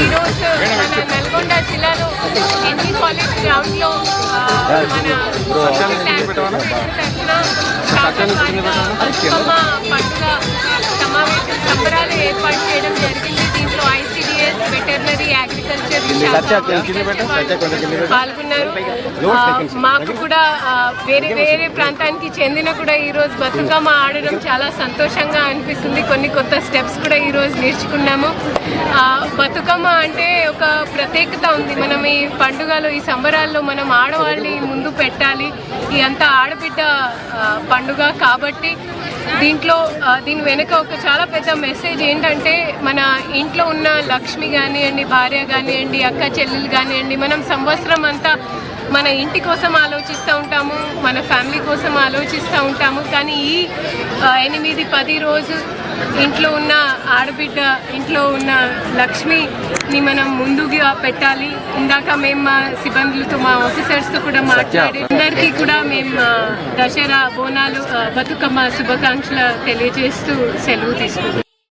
ఈరోజు మన నల్గొండ జిల్లాలో ఎన్టీ కాలేజ్ గ్రౌండ్లో మన తరఫున బతుకమ్మ పండుగ సమావేశం సంబరాలు ఏర్పాటు చేయడం జరిగింది. దీంట్లో ICDS, వెటర్నరీ, అగ్రికల్చర్ పాల్గొన్నారు. మాకు కూడా వేరే వేరే ప్రాంతానికి చెందిన కూడా ఈరోజు బతుకమ్మ ఆడడం చాలా సంతోషంగా అనిపిస్తుంది. కొన్ని కొత్త స్టెప్స్ కూడా ఈరోజు నేర్చుకున్నాము. బతుకమ్మ అంటే ఒక ప్రత్యేకత ఉంది. మనం ఈ పండుగలో, ఈ సంబరాల్లో మనం ఆడవాళ్ళని ముందు పెట్టాలి. ఈ అంతా ఆడబిడ్డ పండుగ కాబట్టి దీని వెనుక ఒక చాలా పెద్ద మెసేజ్ ఏంటంటే, మన ఇంట్లో ఉన్న లక్ష్మి కానివ్వండి, భార్య కానివ్వండి, అక్క చెల్లెలు కానివ్వండి, మనం సంవత్సరం అంతా మన ఇంటి కోసం ఆలోచిస్తూ ఉంటాము, మన ఫ్యామిలీ కోసం ఆలోచిస్తూ ఉంటాము. కానీ ఈ 8-10 రోజు ఇంట్లో ఉన్న ఆడబిడ్డ, ఇంట్లో ఉన్న లక్ష్మిని మనం ముందుగా పెట్టాలి. ఇందాక మేము మా సిబ్బందులతో, మా ఆఫీసర్స్తో కూడా మాట్లాడి అందరికీ కూడా మేము దసరా బోనాలు, బతుకమ్మ శుభాకాంక్షలు తెలియజేస్తూ సెలవు తీసుకుంటాం.